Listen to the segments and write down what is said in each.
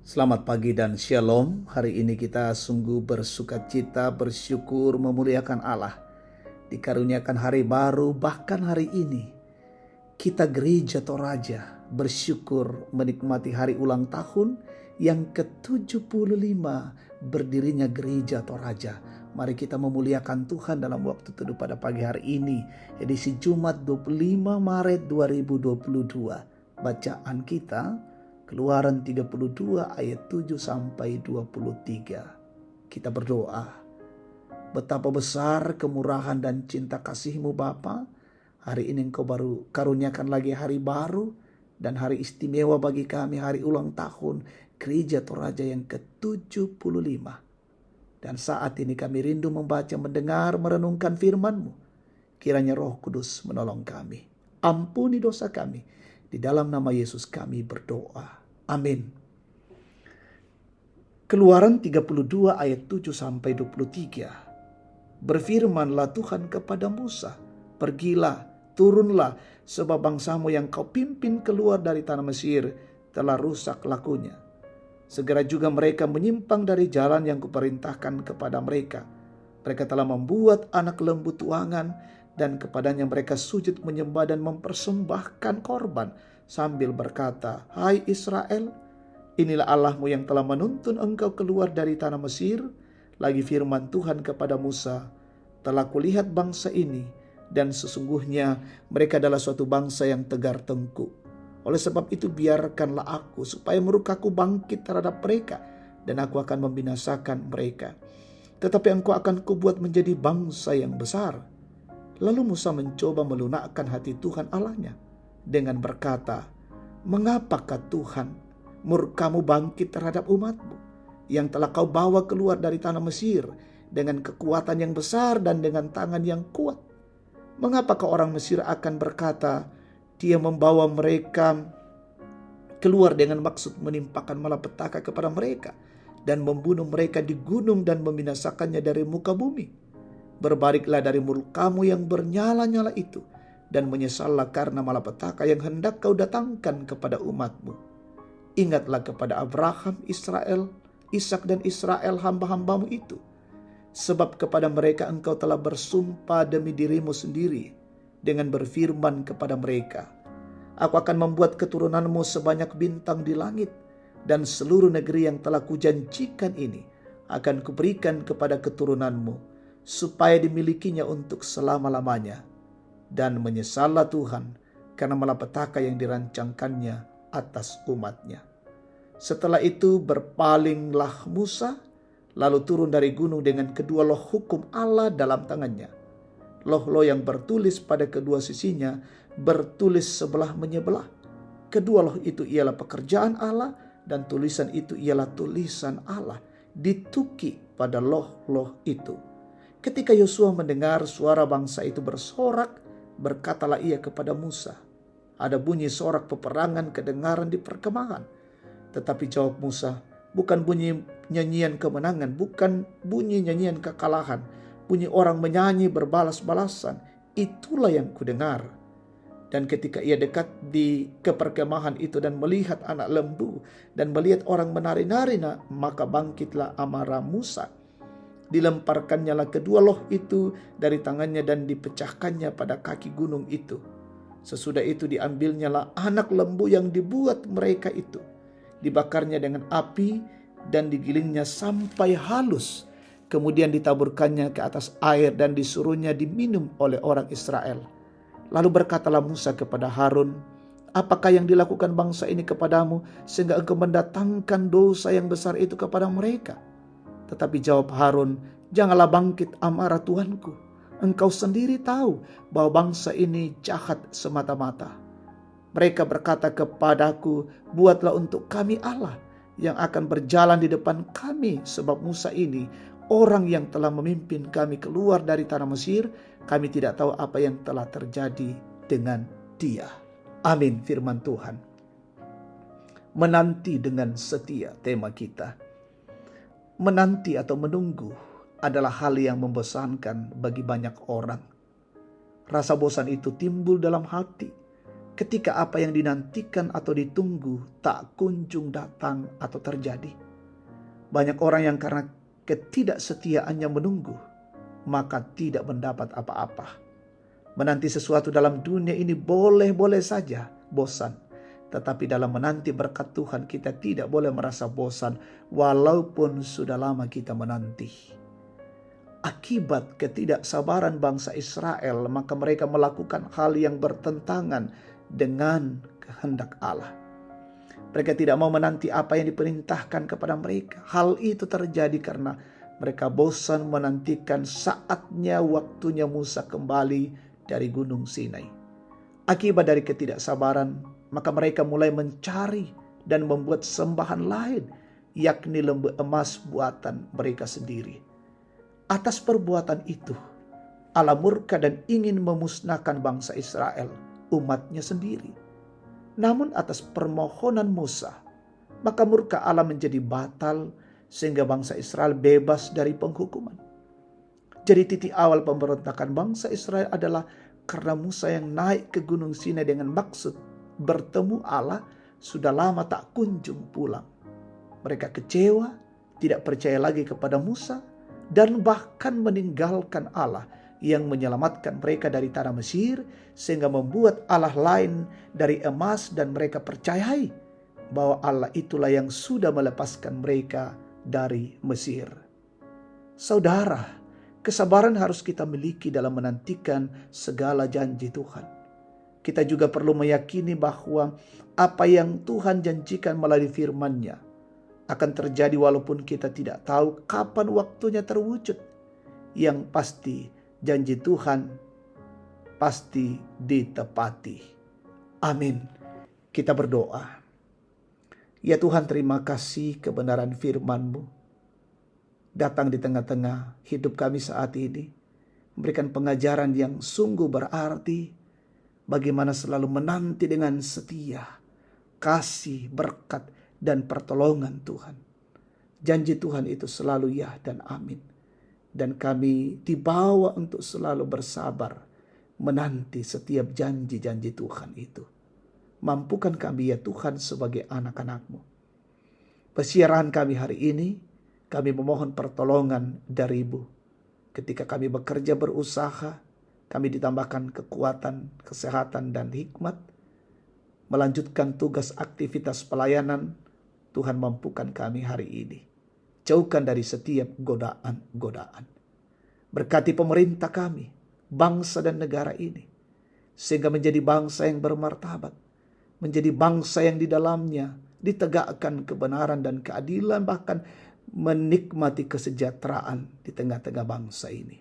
Selamat pagi dan shalom. Hari ini kita sungguh bersukacita, bersyukur, memuliakan Allah. Dikaruniakan hari baru, bahkan hari ini kita gereja Toraja bersyukur menikmati hari ulang tahun yang ke-75 berdirinya gereja Toraja. Mari kita memuliakan Tuhan dalam waktu teduh pada pagi hari ini, edisi Jumat 25 Maret 2022. Bacaan kita Keluaran 32 ayat 7 sampai 23. Kita berdoa. Betapa besar kemurahan dan cinta kasih-Mu Bapa. Hari ini Engkau baru karuniakan lagi hari baru dan hari istimewa bagi kami, hari ulang tahun Gereja Toraja yang ke-75. Dan saat ini kami rindu membaca, mendengar, merenungkan firman-Mu. Kiranya Roh Kudus menolong kami. Ampuni dosa kami. Di dalam nama Yesus kami berdoa. Amin. Keluaran 32 ayat 7 sampai 23. Berfirmanlah Tuhan kepada Musa, "Pergilah, turunlah, sebab bangsamu yang kau pimpin keluar dari tanah Mesir telah rusak lakunya. Segera juga mereka menyimpang dari jalan yang kuperintahkan kepada mereka. Mereka telah membuat anak lembu tuangan dan kepadanya mereka sujud menyembah dan mempersembahkan korban sambil berkata, 'Hai Israel, inilah Allahmu yang telah menuntun engkau keluar dari tanah Mesir.' Lagi firman Tuhan kepada Musa, 'Telah kulihat bangsa ini, dan sesungguhnya mereka adalah suatu bangsa yang tegar tengkuk. Oleh sebab itu biarkanlah aku supaya murkaku bangkit terhadap mereka, dan aku akan membinasakan mereka. Tetapi engkau akan kubuat menjadi bangsa yang besar.' Lalu Musa mencoba melunakkan hati Tuhan Allahnya dengan berkata, 'Mengapakah Tuhan murkamu bangkit terhadap umatmu yang telah kau bawa keluar dari tanah Mesir dengan kekuatan yang besar dan dengan tangan yang kuat? Mengapakah orang Mesir akan berkata, Dia membawa mereka keluar dengan maksud menimpakan malapetaka kepada mereka dan membunuh mereka di gunung dan membinasakannya dari muka bumi? Berbaliklah dari murkamu yang bernyala-nyala itu dan menyesallah karena malapetaka yang hendak kau datangkan kepada umatmu. Ingatlah kepada Abraham, Israel, Ishak dan Israel hamba-hambamu itu. Sebab kepada mereka engkau telah bersumpah demi dirimu sendiri dengan berfirman kepada mereka, Aku akan membuat keturunanmu sebanyak bintang di langit, dan seluruh negeri yang telah kujanjikan ini akan kuberikan kepada keturunanmu, supaya dimilikinya untuk selama-lamanya. Dan menyesallah Tuhan karena malapetaka yang dirancangkannya atas umatnya." Setelah itu berpalinglah Musa, lalu turun dari gunung dengan kedua loh hukum Allah dalam tangannya. Loh-loh yang bertulis pada kedua sisinya bertulis sebelah menyebelah. Kedua loh itu ialah pekerjaan Allah, dan tulisan itu ialah tulisan Allah dituki pada loh-loh itu. Ketika Yosua mendengar suara bangsa itu bersorak, berkatalah ia kepada Musa, "Ada bunyi sorak peperangan kedengaran di perkemahan." Tetapi jawab Musa, "Bukan bunyi nyanyian kemenangan, bukan bunyi nyanyian kekalahan, bunyi orang menyanyi berbalas-balasan, itulah yang kudengar." Dan ketika ia dekat ke perkemahan itu dan melihat anak lembu dan melihat orang menari-nari, maka bangkitlah amarah Musa. Dilemparkannya lah kedua loh itu dari tangannya dan dipecahkannya pada kaki gunung itu. Sesudah itu diambilnya lah anak lembu yang dibuat mereka itu, dibakarnya dengan api dan digilingnya sampai halus. Kemudian ditaburkannya ke atas air dan disuruhnya diminum oleh orang Israel. Lalu berkatalah Musa kepada Harun, "Apakah yang dilakukan bangsa ini kepadamu sehingga engkau mendatangkan dosa yang besar itu kepada mereka?" Tetapi jawab Harun, "Janganlah bangkit amarah Tuanku. Engkau sendiri tahu bahwa bangsa ini jahat semata-mata. Mereka berkata kepadaku, 'Buatlah untuk kami Allah yang akan berjalan di depan kami, sebab Musa ini orang yang telah memimpin kami keluar dari tanah Mesir. Kami tidak tahu apa yang telah terjadi dengan dia.'" Amin firman Tuhan. Menanti dengan setia, tema kita. Menanti atau menunggu adalah hal yang membosankan bagi banyak orang. Rasa bosan itu timbul dalam hati ketika apa yang dinantikan atau ditunggu tak kunjung datang atau terjadi. Banyak orang yang karena ketidaksetiaannya menunggu, maka tidak mendapat apa-apa. Menanti sesuatu dalam dunia ini boleh-boleh saja bosan. Tetapi dalam menanti berkat Tuhan kita tidak boleh merasa bosan walaupun sudah lama kita menanti. Akibat ketidaksabaran bangsa Israel, maka mereka melakukan hal yang bertentangan dengan kehendak Allah. Mereka tidak mau menanti apa yang diperintahkan kepada mereka. Hal itu terjadi karena mereka bosan menantikan saatnya waktunya Musa kembali dari Gunung Sinai. Akibat dari ketidaksabaran, maka mereka mulai mencari dan membuat sembahan lain, yakni lembu emas buatan mereka sendiri. Atas perbuatan itu, Allah murka dan ingin memusnahkan bangsa Israel, umatnya sendiri. Namun atas permohonan Musa, maka murka Allah menjadi batal sehingga bangsa Israel bebas dari penghukuman. Jadi titik awal pemberontakan bangsa Israel adalah karena Musa yang naik ke Gunung Sinai dengan maksud bertemu Allah sudah lama tak kunjung pulang. Mereka kecewa, tidak percaya lagi kepada Musa, dan bahkan meninggalkan Allah yang menyelamatkan mereka dari tanah Mesir, sehingga membuat Allah lain dari emas, dan mereka percayai bahwa Allah itulah yang sudah melepaskan mereka dari Mesir. Saudara, kesabaran harus kita miliki dalam menantikan segala janji Tuhan. Kita juga perlu meyakini bahwa apa yang Tuhan janjikan melalui firman-Nya akan terjadi walaupun kita tidak tahu kapan waktunya terwujud. Yang pasti janji Tuhan pasti ditepati. Amin. Kita berdoa. Ya Tuhan, terima kasih kebenaran firman-Mu datang di tengah-tengah hidup kami saat ini. Memberikan pengajaran yang sungguh berarti. Bagaimana selalu menanti dengan setia kasih, berkat, dan pertolongan Tuhan. Janji Tuhan itu selalu ya dan amin. Dan kami dibawa untuk selalu bersabar menanti setiap janji-janji Tuhan itu. Mampukan kami ya Tuhan sebagai anak-anak-Mu. Persiaran kami hari ini, kami memohon pertolongan dari-Mu. Ketika kami bekerja berusaha, kami ditambahkan kekuatan, kesehatan, dan hikmat. Melanjutkan tugas aktivitas pelayanan, Tuhan mampukan kami hari ini. Jauhkan dari setiap godaan-godaan. Berkati pemerintah kami, bangsa dan negara ini. Sehingga menjadi bangsa yang bermartabat. Menjadi bangsa yang di dalamnya ditegakkan kebenaran dan keadilan. Bahkan menikmati kesejahteraan di tengah-tengah bangsa ini.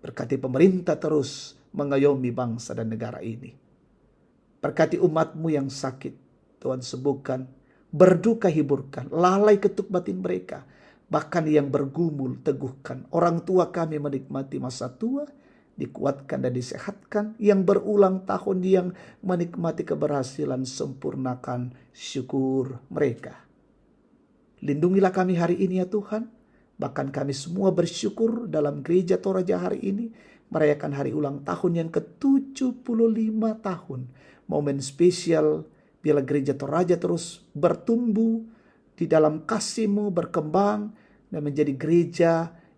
Berkati pemerintah terus mengayomi bangsa dan negara ini. Berkati umat-Mu yang sakit, Tuhan sembuhkan. Berduka hiburkan, lalai ketuk batin mereka. Bahkan yang bergumul teguhkan. Orang tua kami menikmati masa tua, dikuatkan dan disehatkan. Yang berulang tahun yang menikmati keberhasilan, sempurnakan syukur mereka. Lindungilah kami hari ini ya Tuhan. Bahkan kami semua bersyukur dalam gereja Toraja hari ini merayakan hari ulang tahun yang ke-75 tahun. Momen spesial bila gereja Toraja terus bertumbuh di dalam kasih-Mu, berkembang dan menjadi gereja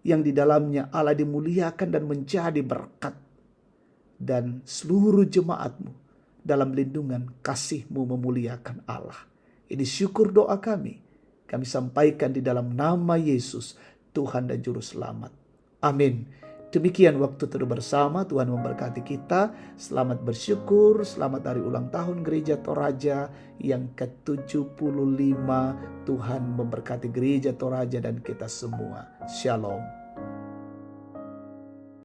yang di dalamnya Allah dimuliakan dan menjadi berkat. Dan seluruh jemaat-Mu dalam lindungan kasih-Mu memuliakan Allah. Ini syukur doa kami. Kami sampaikan di dalam nama Yesus, Tuhan dan Juru Selamat. Amin. Demikian waktu terus bersama. Tuhan memberkati kita. Selamat bersyukur. Selamat hari ulang tahun Gereja Toraja yang ke-75. Tuhan memberkati Gereja Toraja dan kita semua. Shalom.